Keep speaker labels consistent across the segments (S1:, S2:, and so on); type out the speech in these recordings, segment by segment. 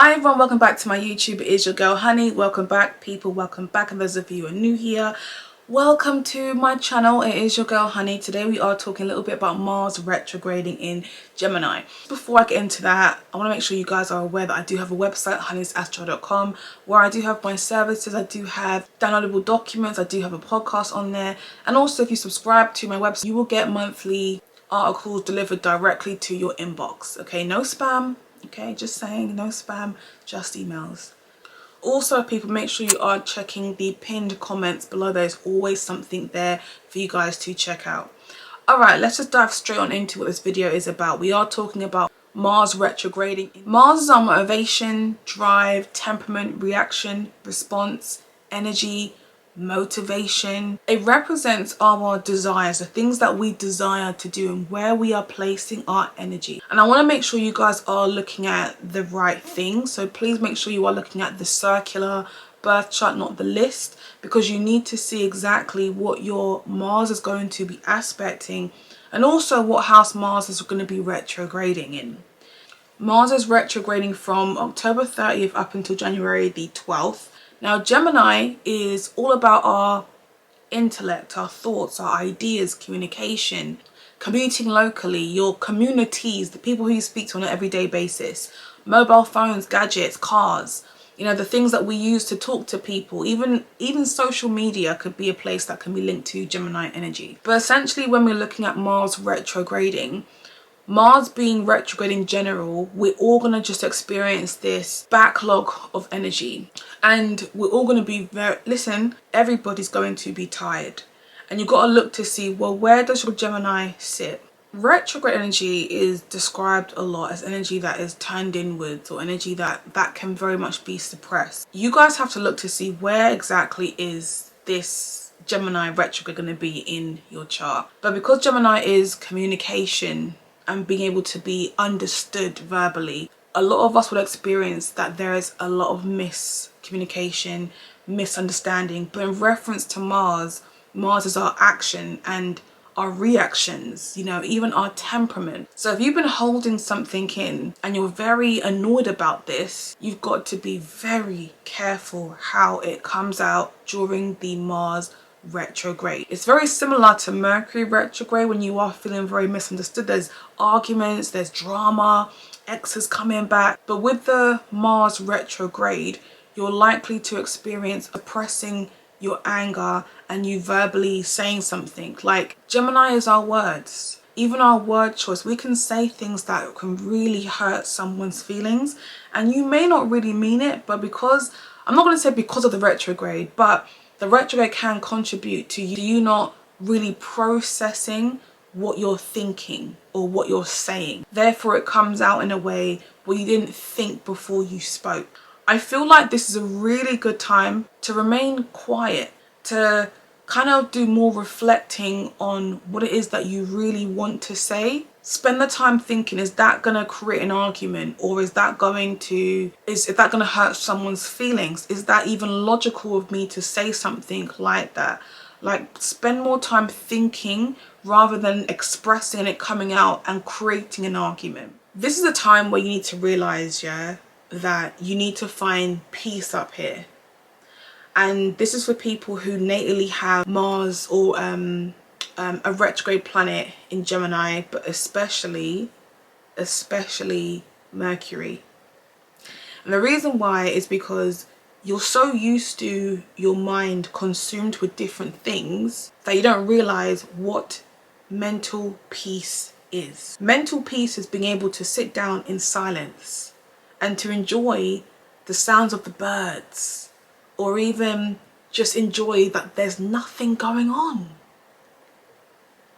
S1: Hi everyone, welcome back to my YouTube. It is your girl Honey. Welcome back people, welcome back, and those of you who are new here, welcome to my channel. It is your girl Honey. Today we are talking a little bit about Mars retrograding in Gemini. Before I get into that, I want to make sure you guys are aware that I do have a website, honeysastro.com, where I do have my services. I do have downloadable documents, I do have a podcast on there, and also if you subscribe to my website you will get monthly articles delivered directly to your inbox. Okay, no spam. Okay, just saying, no spam, just emails. Also, people, make sure you are checking the pinned comments below. There's always something there for you guys to check out. Alright, let's just dive straight on into what this video is about. We are talking about Mars retrograding. Mars is our motivation, drive, temperament, reaction, response, energy, motivation. It represents our desires, the things that we desire to do and where we are placing our energy. And I want to make sure you guys are looking at the right things, so please make sure you are looking at the circular birth chart, not the list, because you need to see exactly what your Mars is going to be aspecting and also what house Mars is going to be retrograding in. Mars is retrograding from October 30th up until January the 12th. Now, Gemini is all about our intellect, our thoughts, our ideas, communication, commuting locally, your communities, the people who you speak to on an everyday basis, mobile phones, gadgets, cars, you know, the things that we use to talk to people. Even social media could be a place that can be linked to Gemini energy. But essentially, when we're looking at Mars retrograding, Mars being retrograde in general, we're all going to just experience this backlog of energy. And we're all going to be everybody's going to be tired. And you've got to look to see, well, where does your Gemini sit? Retrograde energy is described a lot as energy that is turned inwards, or energy that can very much be suppressed. You guys have to look to see where exactly is this Gemini retrograde going to be in your chart. But because Gemini is communication and being able to be understood verbally, a lot of us will experience that there is a lot of miscommunication, misunderstanding. But in reference to Mars, Mars is our action and our reactions, you know, even our temperament. So if you've been holding something in and you're very annoyed about this, you've got to be very careful how it comes out during the Mars retrograde. It's very similar to Mercury retrograde when you are feeling very misunderstood. There's arguments, there's drama, exes coming back. But with the Mars retrograde, you're likely to experience suppressing your anger and you verbally saying something. Like, Gemini is our words. Even our word choice, we can say things that can really hurt someone's feelings, and you may not really mean it, but because, I'm not going to say because of the retrograde, but the retrograde can contribute to you not really processing what you're thinking or what you're saying. Therefore, it comes out in a way where you didn't think before you spoke. I feel like this is a really good time to remain quiet, to kind of do more reflecting on what it is that you really want to say. Spend the time thinking, is that going to create an argument, or is that going to hurt someone's feelings? Is that even logical of me to say something like that? Like, spend more time thinking rather than expressing it, coming out and creating an argument. This is a time where you need to realize, that you need to find peace up here. And this is for people who natally have Mars or a retrograde planet in Gemini, but especially Mercury. And the reason why is because you're so used to your mind consumed with different things that you don't realize what mental peace is. Mental peace is being able to sit down in silence and to enjoy the sounds of the birds, or even just enjoy that there's nothing going on.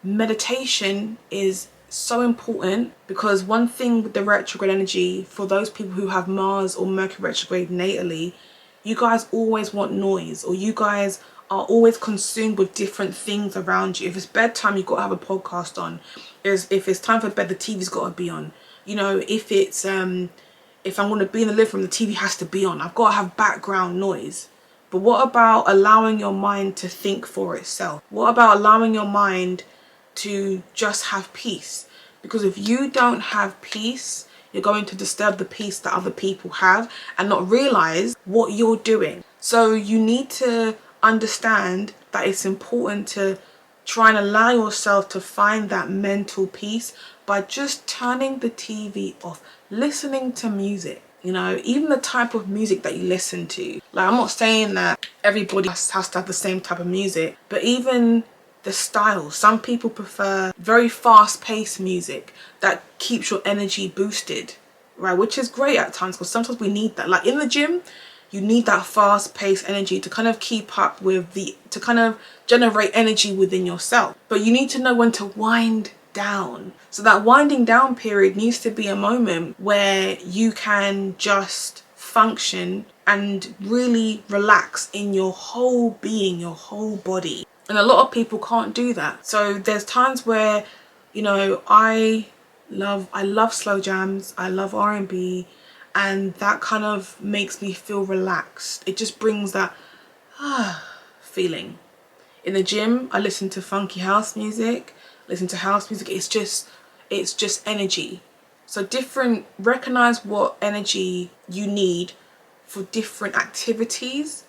S1: Meditation is so important, because one thing with the retrograde energy, for those people who have Mars or Mercury retrograde natally, you guys always want noise, or you guys are always consumed with different things around you. If it's bedtime, you've got to have a podcast on. If it's time for bed, the TV's got to be on. You know, if it's if I'm going to be in the living room, the TV has to be on. I've got to have background noise. But what about allowing your mind to think for itself? What about allowing your mind to just have peace? Because if you don't have peace, You're going to disturb the peace that other people have and not realize what you're doing. So you need to understand that it's important to try and allow yourself to find that mental peace by just turning the TV off, listening to music. You know, even the type of music that you listen to. Like, I'm not saying that everybody has to have the same type of music, but even the style. Some people prefer very fast-paced music that keeps your energy boosted, right? Which is great at times, because sometimes we need that. Like in the gym, you need that fast-paced energy to kind of keep up with to kind of generate energy within yourself. But you need to know when to wind down. So that winding down period needs to be a moment where you can just function and really relax in your whole being, your whole body. And a lot of people can't do that. So there's times where, you know, I love slow jams, I love R&B, and that kind of makes me feel relaxed. It just brings that feeling. In the gym, I listen to funky house music, listen to house music. It's just energy. So recognize what energy you need for different activities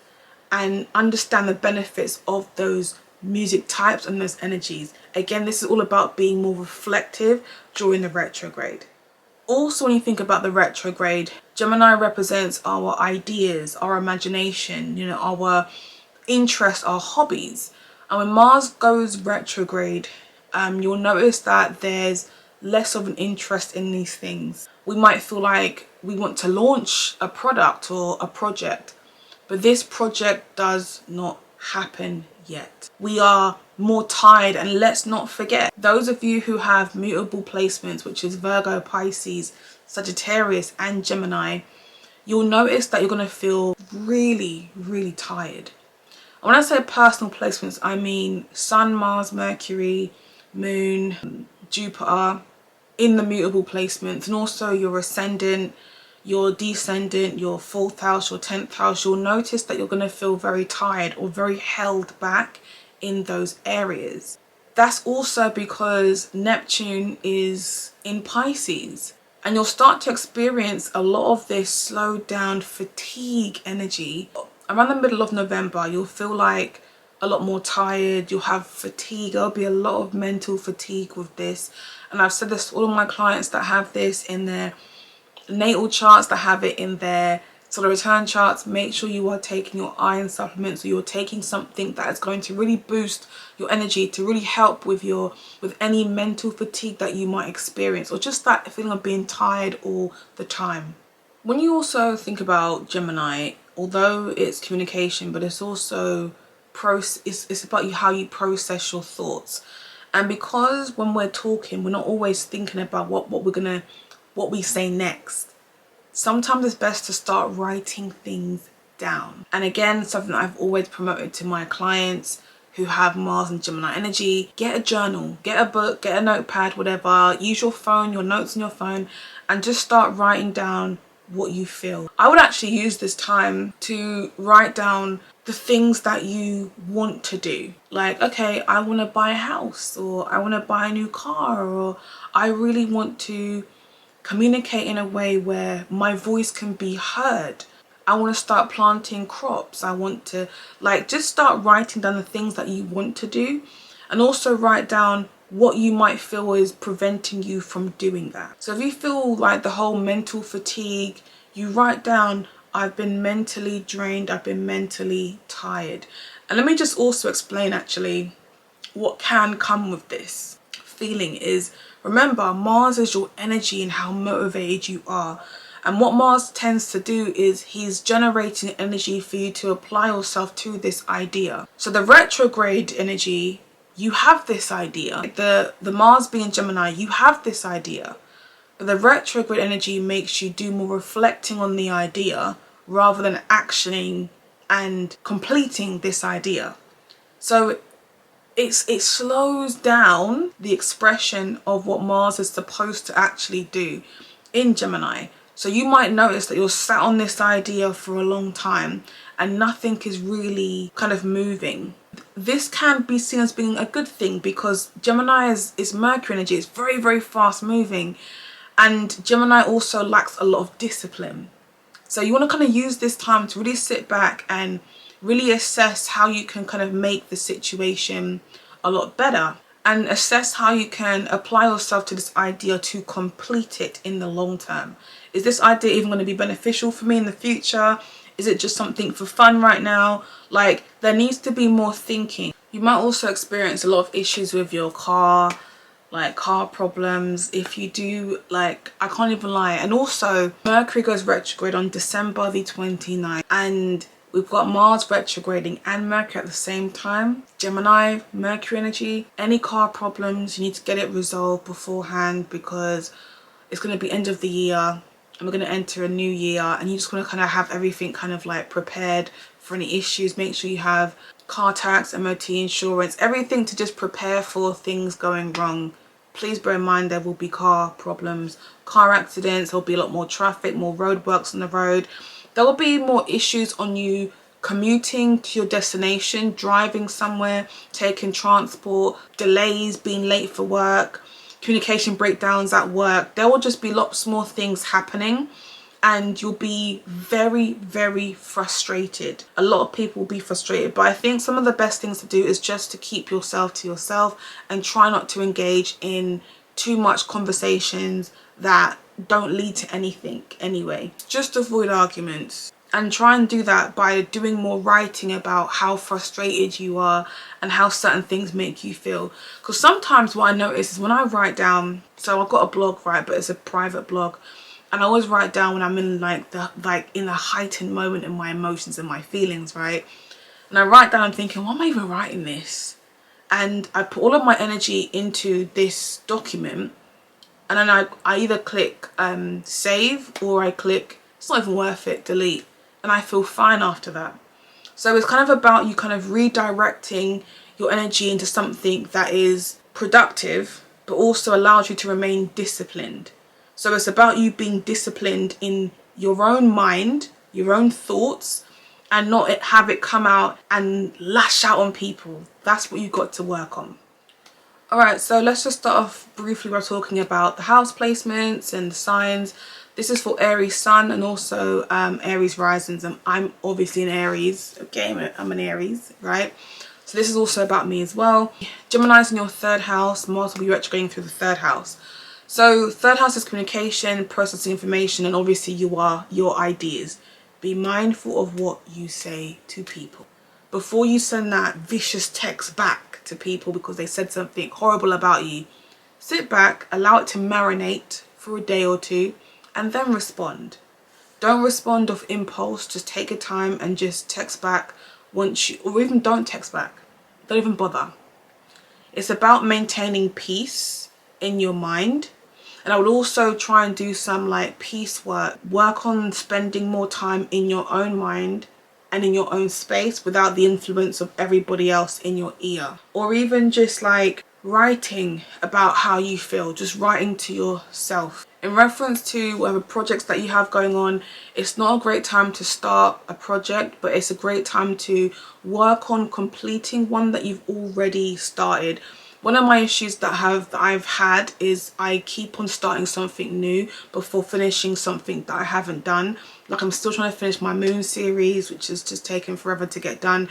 S1: and understand the benefits of those music types and those energies. Again, this is all about being more reflective during the retrograde. Also, when you think about the retrograde, Gemini represents our ideas, our imagination, you know, our interests, our hobbies. And when Mars goes retrograde, you'll notice that there's less of an interest in these things. We might feel like we want to launch a product or a project, but this project does not happen yet. We are more tired, and let's not forget, those of you who have mutable placements, which is Virgo, Pisces, Sagittarius and Gemini, you'll notice that you're going to feel really, really tired. And when I say personal placements, I mean Sun, Mars, Mercury, Moon, Jupiter in the mutable placements, and also your ascendant, your descendant, your 4th house, your 10th house. You'll notice that you're going to feel very tired or very held back in those areas. That's also because Neptune is in Pisces, and you'll start to experience a lot of this slowed down fatigue energy. Around the middle of November, you'll feel like a lot more tired, you'll have fatigue, there'll be a lot of mental fatigue with this. And I've said this to all of my clients that have this in their natal charts, that have it in their solar return charts. Make sure you are taking your iron supplements, or you're taking something that is going to really boost your energy, to really help with any mental fatigue that you might experience, or just that feeling of being tired all the time. When you also think about Gemini, although it's communication, but it's also it's about how you process your thoughts. And because when we're talking, we're not always thinking about what we say next, sometimes it's best to start writing things down. And again, something that I've always promoted to my clients who have Mars and Gemini energy: get a journal, get a book, get a notepad, whatever. Use your phone, your notes on your phone, and just start writing down what you feel. I would actually use this time to write down the things that you want to do. Like, okay, I want to buy a house, or I want to buy a new car, or I really want to communicate in a way where my voice can be heard. I want to start planting crops. I want to, like, just start writing down the things that you want to do, and also write down what you might feel is preventing you from doing that. So if you feel like the whole mental fatigue, you write down, I've been mentally drained, I've been mentally tired. And let me just also explain actually what can come with this feeling is, remember, Mars is your energy and how motivated you are. And what Mars tends to do is he's generating energy for you to apply yourself to this idea. So the retrograde energy, you have this idea. The Mars being Gemini, you have this idea. But the retrograde energy makes you do more reflecting on the idea rather than actioning and completing this idea. So it slows down the expression of what Mars is supposed to actually do in Gemini. So you might notice that you're sat on this idea for a long time and nothing is really kind of moving. This can be seen as being a good thing, because Gemini is Mercury energy. It's very, very fast moving. And Gemini also lacks a lot of discipline. So you want to kind of use this time to really sit back and really assess how you can kind of make the situation a lot better, and assess how you can apply yourself to this idea to complete it in the long term. Is this idea even going to be beneficial for me in the future? Is it just something for fun right now? Like, there needs to be more thinking. You might also experience a lot of issues with your car, like car problems. If you do, like, I can't even lie. And also Mercury goes retrograde on December the 29th, and we've got Mars retrograding and Mercury at the same time. Gemini, Mercury energy. Any car problems, you need to get it resolved beforehand, because it's going to be end of the year and we're going to enter a new year, and you just want to kind of have everything kind of like prepared for any issues. Make sure you have car tax, MOT, insurance, everything to just prepare for things going wrong. Please bear in mind there will be car problems, car accidents, there'll be a lot more traffic, more roadworks on the road. There will be more issues on you commuting to your destination, driving somewhere, taking transport, delays, being late for work, communication breakdowns at work. There will just be lots more things happening, and you'll be very, very frustrated. A lot of people will be frustrated, but I think some of the best things to do is just to keep yourself to yourself and try not to engage in too much conversations that don't lead to anything anyway. Just avoid arguments, and try and do that by doing more writing about how frustrated you are and how certain things make you feel. Because sometimes what I notice is when I write down, so I've got a blog, right, but it's a private blog, and I always write down when I'm in in a heightened moment in my emotions and my feelings, right? And I write down, I'm thinking, why am I even writing this? And I put all of my energy into this document, and then I either click save, or I click it's not even worth it, delete, and I feel fine after that. So it's kind of about you kind of redirecting your energy into something that is productive but also allows you to remain disciplined. So it's about you being disciplined in your own mind, your own thoughts, and not have it come out and lash out on people. That's what you've got to work on. Alright, so let's just start off briefly by talking about the house placements and the signs. This is for Aries Sun and also Aries Risings. I'm obviously an Aries, okay, I'm an Aries, right? So this is also about me as well. Gemini's in your third house. Mars will be retrograding through the third house. So third house is communication, processing information, and obviously you are your ideas. Be mindful of what you say to people. Before you send that vicious text back to people because they said something horrible about you, sit back, allow it to marinate for a day or two, and then respond. Don't respond off impulse. Just take your time and just text back once you, or even don't text back. Don't even bother. It's about maintaining peace in your mind. And I would also try and do some like peace work. Work on spending more time in your own mind and in your own space without the influence of everybody else in your ear. Or even just like writing about how you feel, just writing to yourself. In reference to whatever projects that you have going on, it's not a great time to start a project, but it's a great time to work on completing one that you've already started. One of my issues that I've had is I keep on starting something new before finishing something that I haven't done. Like, I'm still trying to finish my Moon series, which has just taken forever to get done.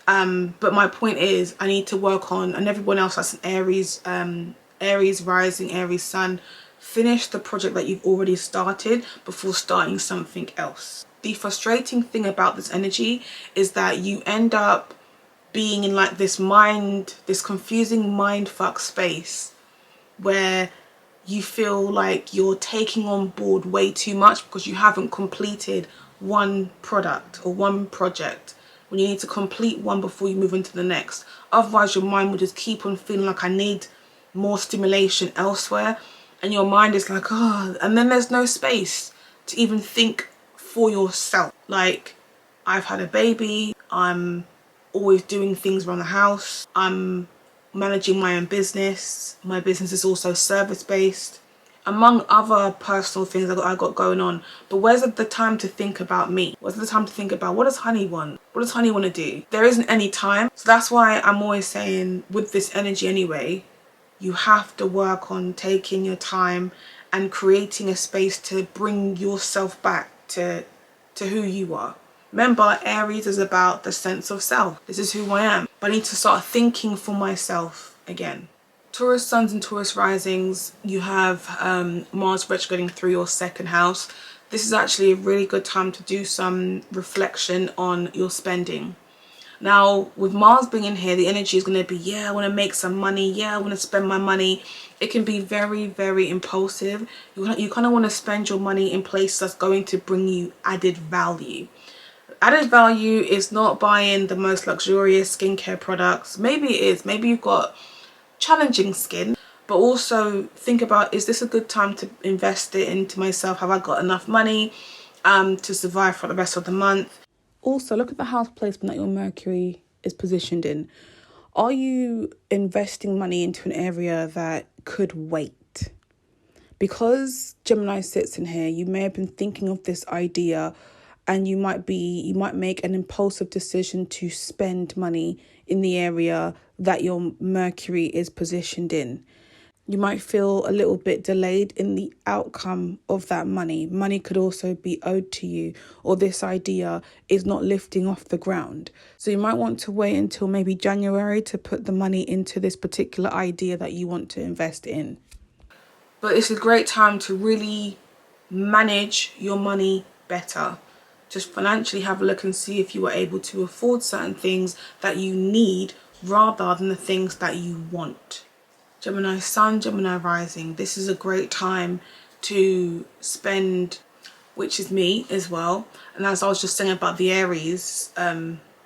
S1: But my point is I need to work on, and everyone else that's an Aries Rising, Aries Sun, finish the project that you've already started before starting something else. The frustrating thing about this energy is that you end up being in like this confusing mindfuck space where you feel like you're taking on board way too much because you haven't completed one product or one project, when you need to complete one before you move into the next. Otherwise your mind will just keep on feeling like I need more stimulation elsewhere, and your mind is like, oh, and then there's no space to even think for yourself. Like, I've had a baby, I'm always doing things around the house, I'm managing my own business, my business is also service-based, among other personal things I got going on. But where's the time to think about me? Where's the time to think about what does Honey want? What does Honey want to do? There isn't any time. So that's why I'm always saying, with this energy anyway, you have to work on taking your time and creating a space to bring yourself back to who you are. Remember, Aries is about the sense of self. This is who I am. But I need to start thinking for myself again. Taurus Suns and Taurus Risings, you have Mars retrograding through your second house. This is actually a really good time to do some reflection on your spending. Now, with Mars being in here, the energy is going to be, yeah, I want to make some money. Yeah, I want to spend my money. It can be very, very impulsive. You kind of want to spend your money in places that's going to bring you added value. Added value is not buying the most luxurious skincare products. Maybe it is. Maybe you've got challenging skin. But also think about, is this a good time to invest it into myself? Have I got enough money to survive for the rest of the month? Also, look at the house placement that your Mercury is positioned in. Are you investing money into an area that could wait? Because Gemini sits in here, you may have been thinking of this idea, and you might make an impulsive decision to spend money in the area that your Mercury is positioned in. You might feel a little bit delayed in the outcome of that money. Money could also be owed to you, or this idea is not lifting off the ground. So you might want to wait until maybe January to put the money into this particular idea that you want to invest in. But it's a great time to really manage your money better. Just financially have a look and see if you are able to afford certain things that you need rather than the things that you want. Gemini Sun, Gemini Rising. This is a great time to spend, which is me as well. And as I was just saying about the Aries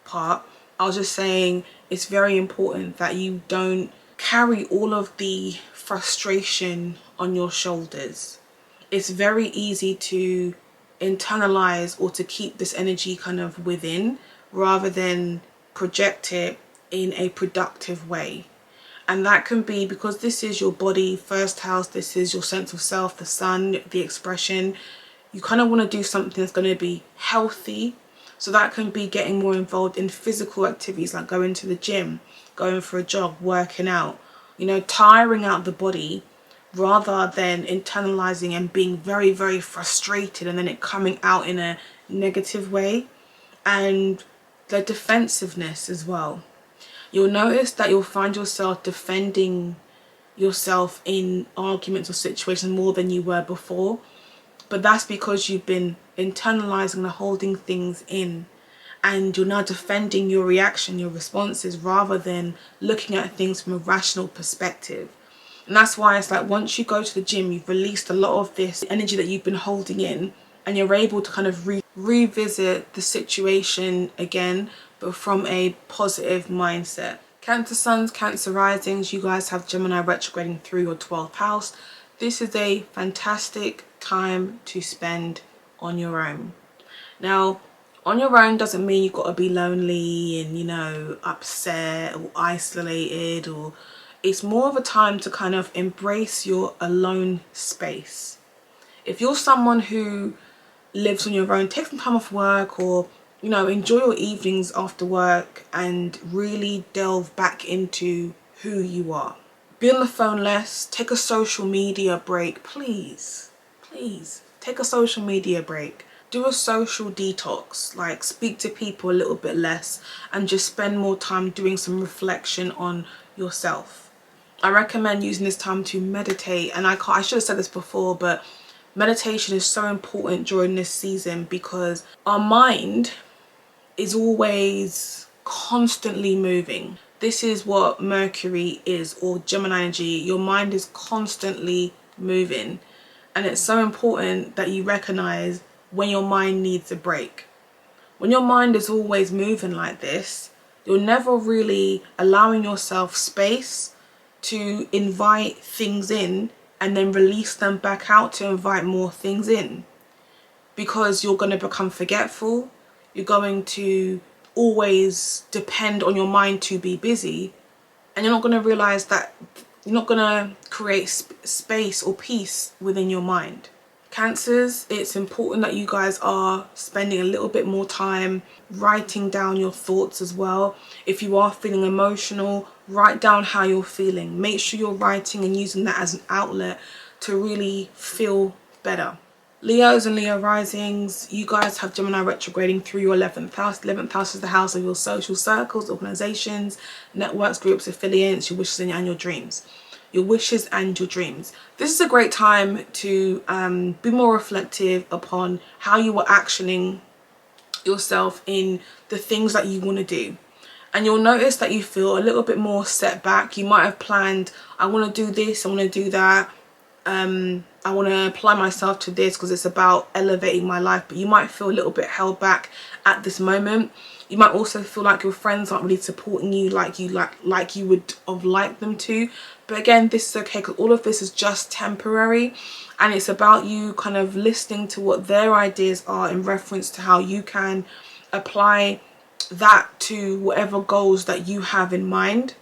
S1: part, I was just saying it's very important that you don't carry all of the frustration on your shoulders. It's very easy to internalize or to keep this energy kind of within rather than project it in a productive way. And that can be because this is your body, first house, this is your sense of self, the sun, the expression. You kind of want to do something that's going to be healthy. So that can be getting more involved in physical activities like going to the gym, going for a jog, working out, tiring out the body rather than internalizing and being very, very frustrated and then it coming out in a negative way. And the defensiveness as well. You'll notice that you'll find yourself defending yourself in arguments or situations more than you were before. But that's because you've been internalizing and holding things in. And you're now defending your reaction, your responses, rather than looking at things from a rational perspective. And that's why it's like once you go to the gym, you've released a lot of this energy that you've been holding in. And you're able to kind of revisit the situation again, but from a positive mindset. Cancer Suns, Cancer Risings, you guys have Gemini retrograding through your 12th house. This is a fantastic time to spend on your own. Now, on your own doesn't mean you've got to be lonely and, upset or isolated, or it's more of a time to kind of embrace your alone space. If you're someone who lives on your own, take some time off work or enjoy your evenings after work and really delve back into who you are. Be on the phone less, take a social media break, please take a social media break. Do a social detox, like speak to people a little bit less and just spend more time doing some reflection on yourself. I recommend using this time to meditate, and I should have said this before, but meditation is so important during this season because our mind is always constantly moving. This is what Mercury is, or Gemini energy. Your mind is constantly moving, and it's so important that you recognize when your mind needs a break. When your mind is always moving like this, you're never really allowing yourself space to invite things in and then release them back out to invite more things in, because you're going to become forgetful. You're going to always depend on your mind to be busy, and you're not going to realize that you're not going to create space or peace within your mind. Cancers, it's important that you guys are spending a little bit more time writing down your thoughts as well. If you are feeling emotional, write down how you're feeling. Make sure you're writing and using that as an outlet to really feel better. Leos and Leo risings, you guys have Gemini retrograding through your 11th house. 11th house is the house of your social circles, organizations, networks, groups, affiliates, your wishes and your dreams. Your wishes and your dreams. This is a great time to be more reflective upon how you are actioning yourself in the things that you want to do. And you'll notice that you feel a little bit more set back. You might have planned, I want to do this, I want to do that. I want to apply myself to this because it's about elevating my life, but you might feel a little bit held back at this moment. You might also feel like your friends aren't really supporting you like you would have liked them to. But again, this is okay because all of this is just temporary, and it's about you kind of listening to what their ideas are in reference to how you can apply that to whatever goals that you have in mind.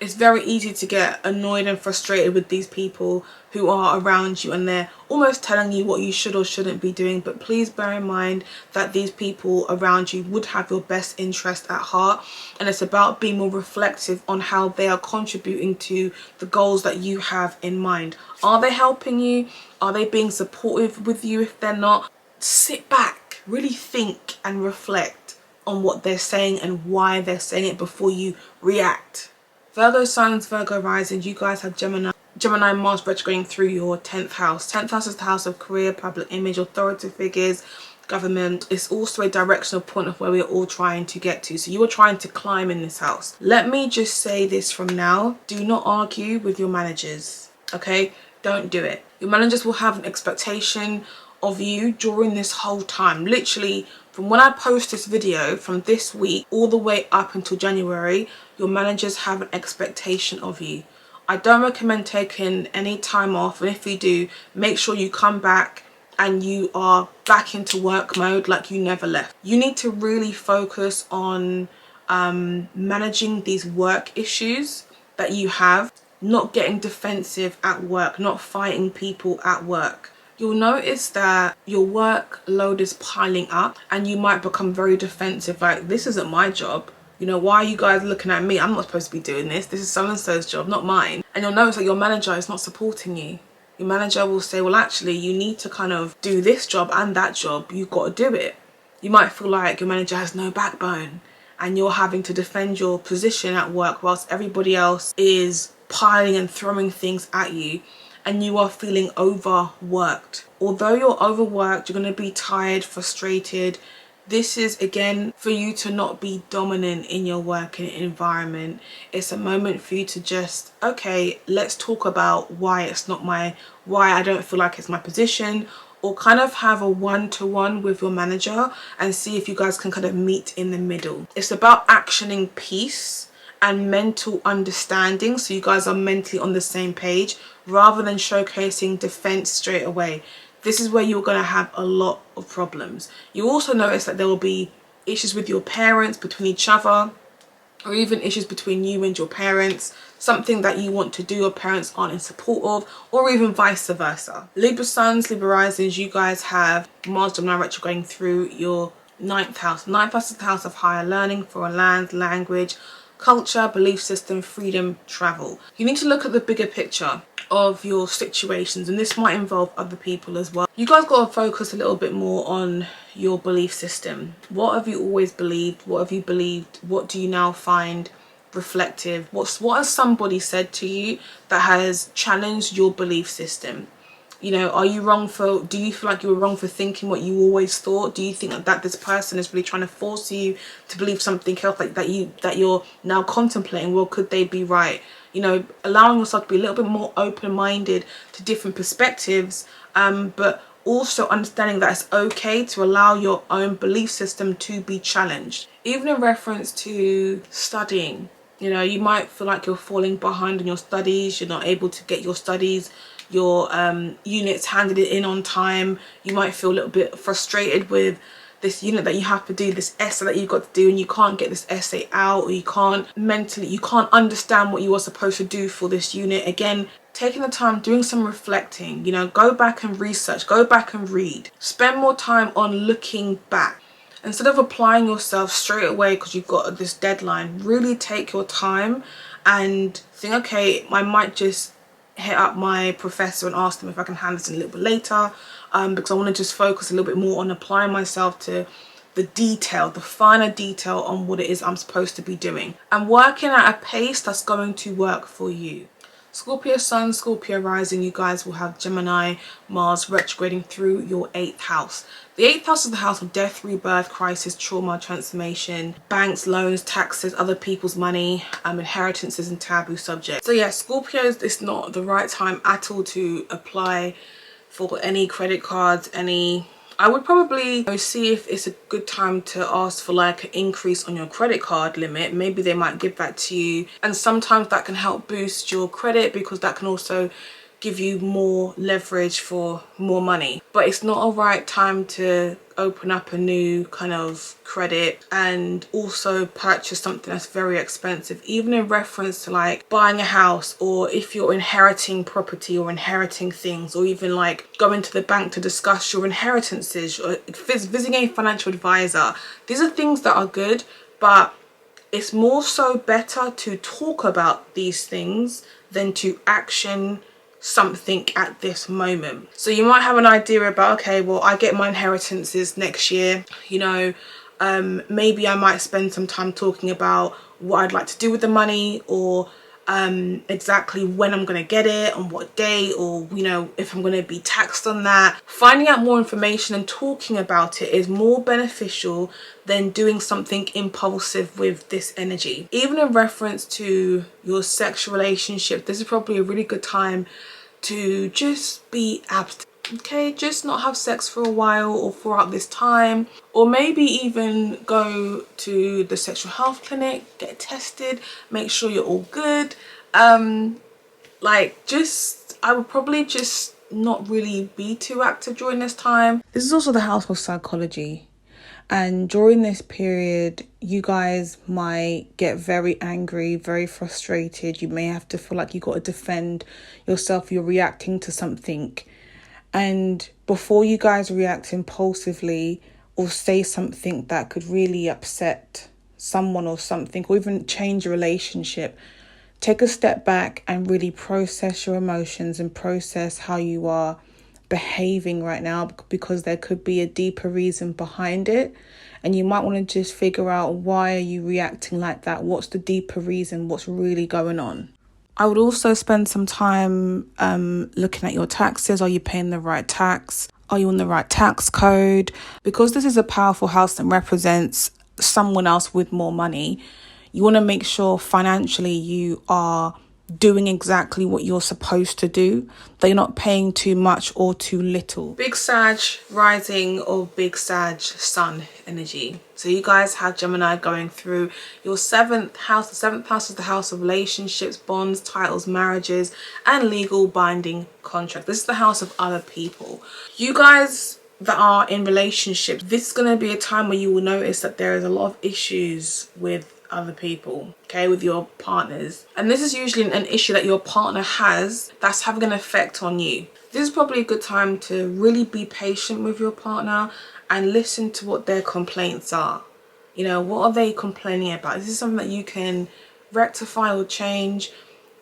S1: It's very easy to get annoyed and frustrated with these people who are around you and they're almost telling you what you should or shouldn't be doing. But please bear in mind that these people around you would have your best interest at heart. And it's about being more reflective on how they are contributing to the goals that you have in mind. Are they helping you? Are they being supportive with you? If they're not, sit back, really think and reflect on what they're saying and why they're saying it before you react. Virgo Suns, Virgo Rising, you guys have Gemini Mars retrograding through your 10th house. 10th house is the house of career, public image, authority figures, government. It's also a directional point of where we're all trying to get to. So you are trying to climb in this house. Let me just say this from now. Do not argue with your managers, okay? Don't do it. Your managers will have an expectation of you during this whole time. Literally, from when I post this video, from this week all the way up until January, your managers have an expectation of you. I don't recommend taking any time off, and if you do, make sure you come back and you are back into work mode like you never left. You need to really focus on managing these work issues that you have, not getting defensive at work, not fighting people at work. You'll notice that your workload is piling up and you might become very defensive, like, this isn't my job. You know, why are you guys looking at me? I'm not supposed to be doing this. This is so-and-so's job, not mine. And you'll notice that your manager is not supporting you. Your manager will say, well, actually, you need to kind of do this job and that job. You've got to do it. You might feel like your manager has no backbone and you're having to defend your position at work whilst everybody else is piling and throwing things at you. And you are feeling overworked. Although you're overworked, you're going to be tired, frustrated. This is, again, for you to not be dominant in your working environment. It's a moment for you to just, okay, let's talk about why I don't feel like it's my position, or kind of have a one-to-one with your manager and see if you guys can kind of meet in the middle. It's about actioning peace and mental understanding, so you guys are mentally on the same page rather than showcasing defense straight away. This is where you're going to have a lot of problems. You also notice that there will be issues with your parents, between each other, or even issues between you and your parents, something that you want to do your parents aren't in support of, or even vice versa. Libra Suns, Libra Risings, you guys have Mars Gemini retrograding through your 9th house. 9th house is the house of higher learning, foreign lands, language, culture, belief system, freedom, travel. You need to look at the bigger picture of your situations, and this might involve other people as well. You guys got to focus a little bit more on your belief system. What have you always believed? What have you believed? What do you now find reflective? What has somebody said to you that has challenged your belief system? You know, are you wrong for, do you feel like you were wrong for thinking what you always thought? Do you think that this person is really trying to force you to believe something else, like that you're now contemplating? Well, could they be right? You know, allowing yourself to be a little bit more open-minded to different perspectives, but also understanding that it's okay to allow your own belief system to be challenged. Even in reference to studying, you know, you might feel like you're falling behind in your studies, you're not able to get your studies, your units handed in on time. You might feel a little bit frustrated with this unit that you have to do, this essay that you've got to do, and you can't get this essay out, or you can't understand what you are supposed to do for this unit. Again, taking the time, doing some reflecting, you know, go back and research, go back and read, spend more time on looking back. Instead of applying yourself straight away because you've got this deadline, really take your time and think, okay, I might just hit up my professor and ask them if I can handle this a little bit later, because I want to just focus a little bit more on applying myself to the detail, the finer detail on what it is I'm supposed to be doing, and working at a pace that's going to work for you. Scorpio Sun, Scorpio Rising, you guys will have Gemini, Mars retrograding through your 8th house. The 8th house is the house of death, rebirth, crisis, trauma, transformation, banks, loans, taxes, other people's money, inheritances and taboo subjects. So yeah, Scorpios, it's not the right time at all to apply for any credit cards, I would probably see if it's a good time to ask for like an increase on your credit card limit. Maybe they might give that to you, and sometimes that can help boost your credit because that can also give you more leverage for more money. But it's not a right time to open up a new kind of credit and also purchase something that's very expensive, even in reference to like buying a house, or if you're inheriting property or inheriting things, or even like going to the bank to discuss your inheritances, or visiting a financial advisor. These are things that are good, but it's more so better to talk about these things than to action something at this moment. So you might have an idea about, okay, well, I get my inheritances next year, you know, maybe I might spend some time talking about what I'd like to do with the money, or exactly when I'm going to get it, on what day, or you know, if I'm going to be taxed on that. Finding out more information and talking about it is more beneficial than doing something impulsive with this energy. Even in reference to your sexual relationship, this is probably a really good time to just be abstinent. Okay, just not have sex for a while or throughout this time, or maybe even go to the sexual health clinic, get tested, make sure you're all good. Like, just, I would probably just not really be too active during this time. This is also the house of psychology, and during this period you guys might get very angry, very frustrated. You may have to feel like you got to defend yourself. You're reacting to something, and before you guys react impulsively or say something that could really upset someone or something, or even change a relationship, take a step back and really process your emotions and process how you are behaving right now, because there could be a deeper reason behind it, and you might want to just figure out, why are you reacting like that? What's the deeper reason? What's really going on? I would also spend some time looking at your taxes. Are you paying the right tax? Are you on the right tax code? Because this is a powerful house that represents someone else with more money. You want to make sure financially you are doing exactly what you're supposed to do, that you're not paying too much or too little. Big Sag rising or Big Sag sun energy. So you guys have Gemini going through your 7th house. The 7th house is the house of relationships, bonds, titles, marriages, and legal binding contracts. This is the house of other people. You guys that are in relationships, this is going to be a time where you will notice that there is a lot of issues with other people, okay, with your partners, and this is usually an issue that your partner has that's having an effect on you. This is probably a good time to really be patient with your partner and listen to what their complaints are. You know, what are they complaining about? This is something that you can rectify or change,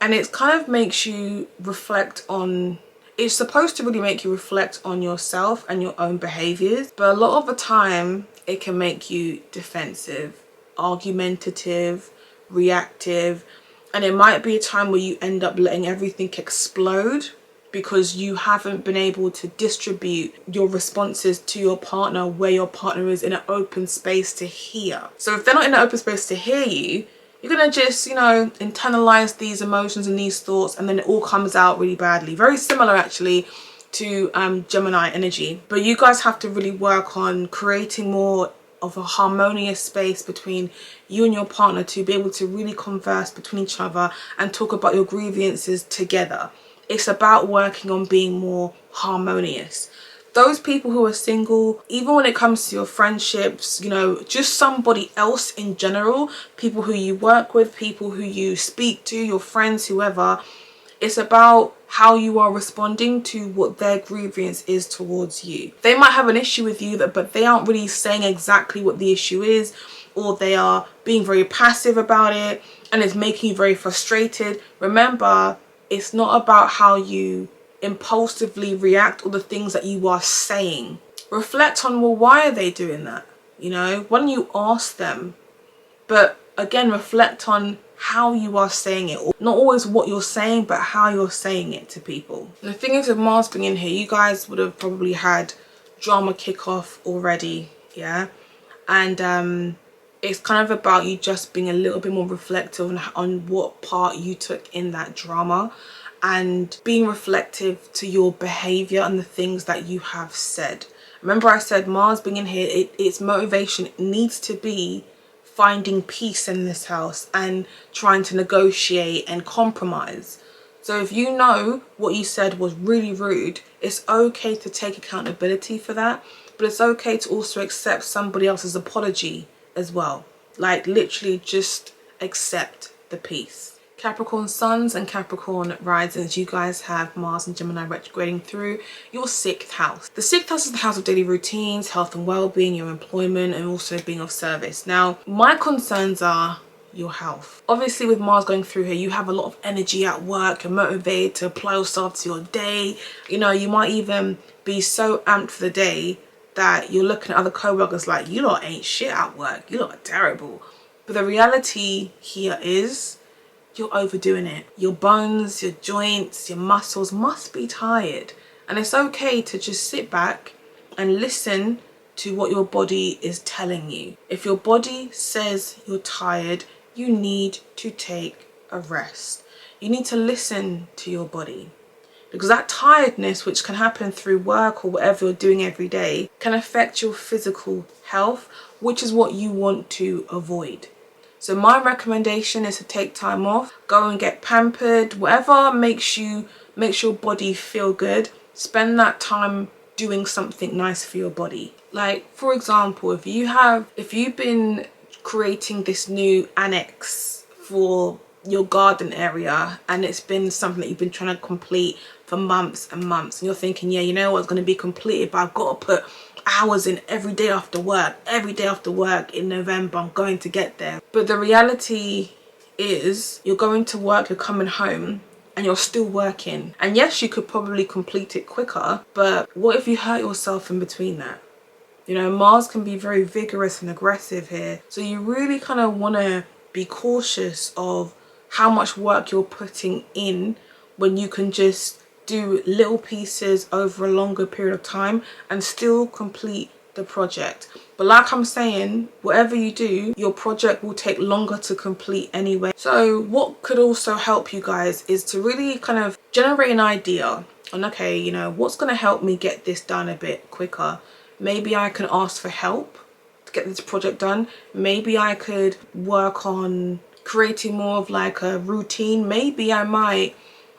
S1: and it kind of makes you reflect on, it's supposed to really make you reflect on yourself and your own behaviors, but a lot of the time it can make you defensive, argumentative, reactive, and it might be a time where you end up letting everything explode because you haven't been able to distribute your responses to your partner where your partner is in an open space to hear. So if they're not in an open space to hear you, you're gonna just, you know, internalize these emotions and these thoughts, and then it all comes out really badly. Very similar actually to Gemini energy, but you guys have to really work on creating more of a harmonious space between you and your partner to be able to really converse between each other and talk about your grievances together. It's about working on being more harmonious. Those people who are single, even when it comes to your friendships, you know, just somebody else in general, people who you work with, people who you speak to, your friends, whoever, it's about how you are responding to what their grievance is towards you. They might have an issue with you, but they aren't really saying exactly what the issue is, or they are being very passive about it and it's making you very frustrated. Remember, It's not about how you impulsively react or the things that you are saying. Reflect on, well, why are they doing that? You know, why don't you ask them? But again, reflect on how you are saying it. Not always what you're saying, but how you're saying it to people. The thing is with Mars being in here, you guys would have probably had drama kick off already, yeah? And it's kind of about you just being a little bit more reflective on what part you took in that drama, and being reflective to your behavior and the things that you have said. Remember I said Mars being in here, its motivation needs to be finding peace in this house and trying to negotiate and compromise. So if you know what you said was really rude, it's okay to take accountability for that, but it's okay to also accept somebody else's apology as well. Like literally just accept the peace. Capricorn Suns and Capricorn Risings, you guys have Mars and Gemini retrograding through your 6th house. The 6th house is the house of daily routines, health and well-being, your employment, and also being of service. Now, my concerns are your health. Obviously, with Mars going through here, you have a lot of energy at work. You're motivated to apply yourself to your day. You know, you might even be so amped for the day that you're looking at other co-workers like, you lot ain't shit at work. You lot are terrible. But the reality here is, you're overdoing it. Your bones, your joints, your muscles must be tired. And it's okay to just sit back and listen to what your body is telling you. If your body says you're tired, you need to take a rest. You need to listen to your body. Because that tiredness, which can happen through work or whatever you're doing every day, can affect your physical health, which is what you want to avoid. So my recommendation is to take time off, go and get pampered, whatever makes your body feel good. Spend that time doing something nice for your body. Like, for example, if you've been creating this new annex for your garden area and it's been something that you've been trying to complete for months and months, and you're thinking, yeah, you know what, it's going to be completed, but I've got to put hours in every day after work in November, I'm going to get there. But the reality is, you're going to work, you're coming home, and you're still working. And yes, you could probably complete it quicker, but what if you hurt yourself in between that? You know, Mars can be very vigorous and aggressive here. So you really kind of want to be cautious of how much work you're putting in when you can just do little pieces over a longer period of time and still complete the project. But like I'm saying, whatever you do, your project will take longer to complete anyway. So what could also help you guys is to really kind of generate an idea on, okay, you know, what's going to help me get this done a bit quicker? Maybe I can ask for help to get this project done. Maybe I could work on creating more of like a routine. Maybe I might,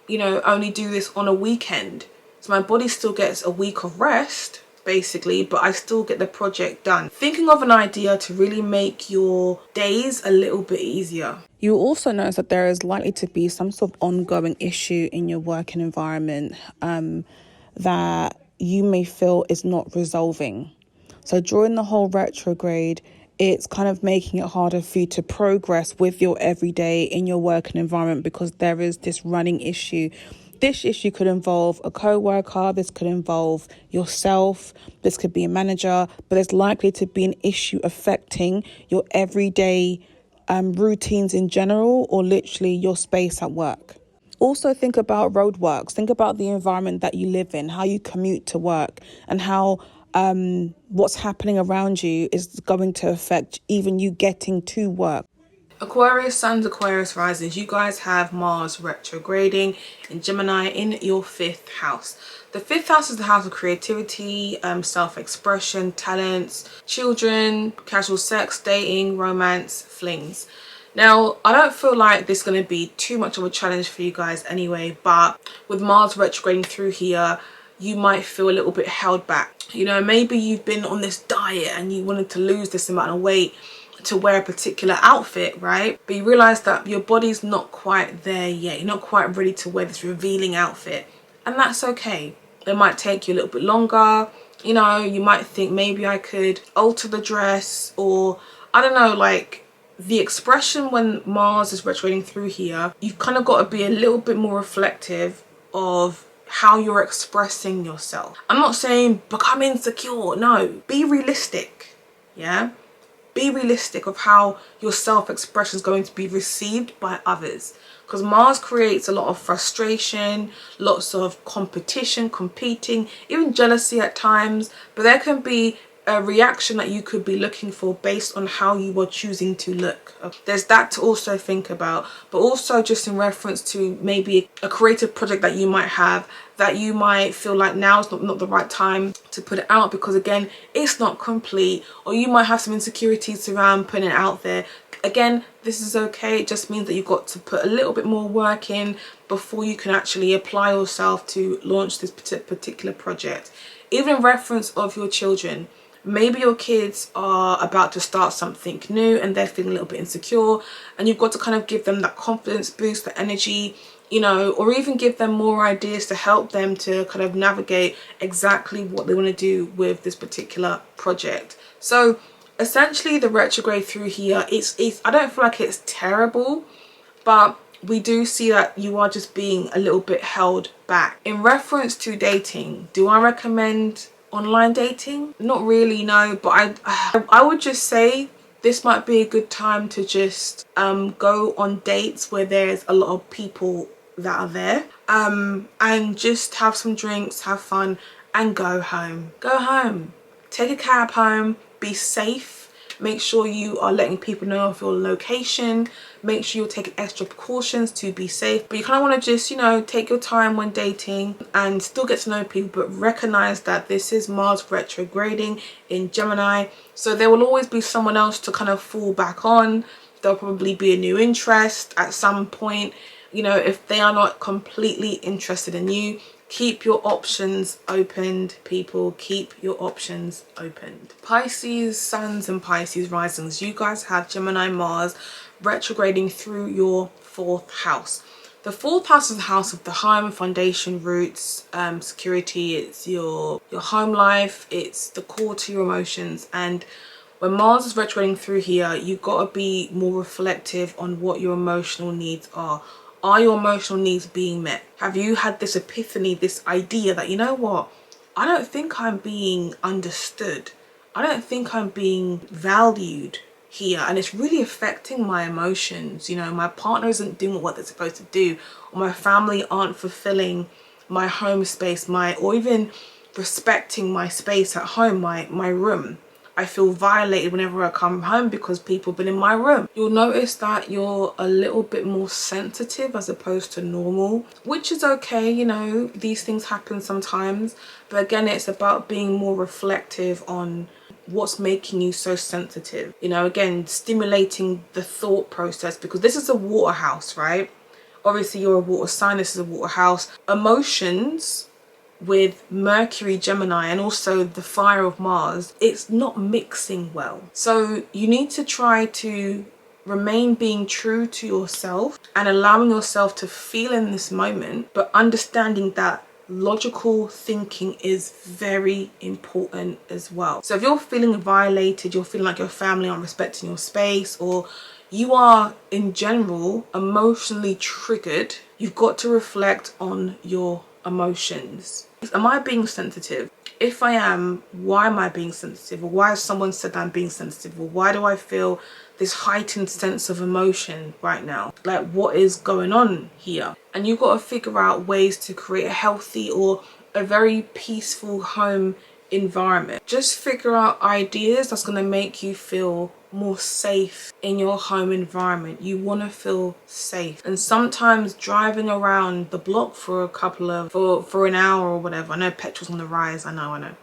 S1: you know, only do this on a weekend. So my body still gets a week of rest, basically, but I still get the project done. Thinking of an idea to really make your days a little bit easier. You will also notice that there is likely to be some sort of ongoing issue in your working environment that you may feel is not resolving. So during the whole retrograde, it's kind of making it harder for you to progress with your everyday in your working environment because there is this running issue. This issue could involve a co-worker, this could involve yourself, this could be a manager, but it's likely to be an issue affecting your everyday routines in general, or literally your space at work. Also think about roadworks, think about the environment that you live in, how you commute to work, and how what's happening around you is going to affect even you getting to work. Aquarius Suns, Aquarius Risings, you guys have Mars retrograding in Gemini in your 5th house. The 5th house is the house of creativity, self-expression, talents, children, casual sex, dating, romance, flings. Now, I don't feel like this is going to be too much of a challenge for you guys anyway, but with Mars retrograding through here, you might feel a little bit held back. You know, maybe you've been on this diet and you wanted to lose this amount of weight to wear a particular outfit, right? But you realize that your body's not quite there yet. You're not quite ready to wear this revealing outfit, and that's okay. It might take you a little bit longer. You know, you might think maybe I could alter the dress, or I don't know, like the expression when Mars is retrograding through here, you've kind of got to be a little bit more reflective of how you're expressing yourself. I'm not saying become insecure, no, be realistic. Yeah, be realistic of how your self-expression is going to be received by others, because Mars creates a lot of frustration, lots of competition, competing, even jealousy at times. But there can be a reaction that you could be looking for based on how you are choosing to look. There's that to also think about, but also just in reference to maybe a creative project that you might have, that you might feel like now is not the right time to put it out because again it's not complete, or you might have some insecurities around putting it out there. Again, this is okay. It just means that you've got to put a little bit more work in before you can actually apply yourself to launch this particular project. Even in reference of your children, maybe your kids are about to start something new and they're feeling a little bit insecure, and you've got to kind of give them that confidence boost, the energy, you know, or even give them more ideas to help them to kind of navigate exactly what they want to do with this particular project. So essentially the retrograde through here, it's I don't feel like it's terrible, but we do see that you are just being a little bit held back. In reference to dating, do I recommend online dating? Not really, no, but I would just say this might be a good time to just go on dates where there's a lot of people that are there, and just have some drinks, have fun, and go home. Take a cab home, be safe. Make sure you are letting people know of your location. Make sure you're taking extra precautions to be safe. But you kind of want to just, you know, take your time when dating and still get to know people, but recognize that this is Mars retrograding in Gemini. So there will always be someone else to kind of fall back on. There'll probably be a new interest at some point. You know, if they are not completely interested in you, keep your options opened, people. Keep your options opened. Pisces Suns and Pisces Risings, you guys have Gemini Mars retrograding through your 4th house. The 4th house is the house of the home, foundation, roots, security. It's your home life. It's the core to your emotions. And when Mars is retrograding through here, you've got to be more reflective on what your emotional needs are. Are your emotional needs being met? Have you had this epiphany, this idea that, you know what, I don't think I'm being understood. I don't think I'm being valued here, and it's really affecting my emotions. You know, my partner isn't doing what they're supposed to do, or my family aren't fulfilling my home space, or even respecting my space at home, my room. I feel violated whenever I come home because people have been in my room. You'll notice that you're a little bit more sensitive as opposed to normal, which is okay, you know, these things happen sometimes. But again, it's about being more reflective on what's making you so sensitive. You know, again, stimulating the thought process, because this is a water house, right? Obviously, you're a water sign, this is a water house. Emotions with Mercury, Gemini, and also the fire of Mars, it's not mixing well. So you need to try to remain being true to yourself and allowing yourself to feel in this moment, but understanding that logical thinking is very important as well. So if you're feeling violated, you're feeling like your family aren't respecting your space, or you are in general emotionally triggered, you've got to reflect on your emotions. Am I being sensitive? If I am, why am I being sensitive? Or why has someone said that I'm being sensitive? Or why do I feel this heightened sense of emotion right now? Like, what is going on here? And you've got to figure out ways to create a healthy or a very peaceful home environment. Just figure out ideas that's going to make you feel more safe in your home environment. You want to feel safe, and sometimes driving around the block for for an hour or whatever, I know petrol's on the rise, I know,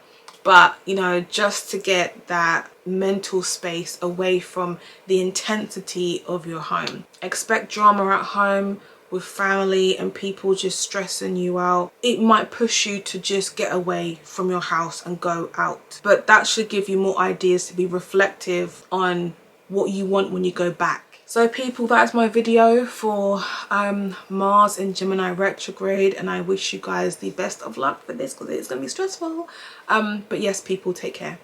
S1: but you know, just to get that mental space away from the intensity of your home. Expect drama at home with family and people just stressing you out. It might push you to just get away from your house and go out, but that should give you more ideas to be reflective on what you want when you go back. So people, that's my video for Mars in Gemini retrograde, and I wish you guys the best of luck for this because it's going to be stressful. But yes people, take care.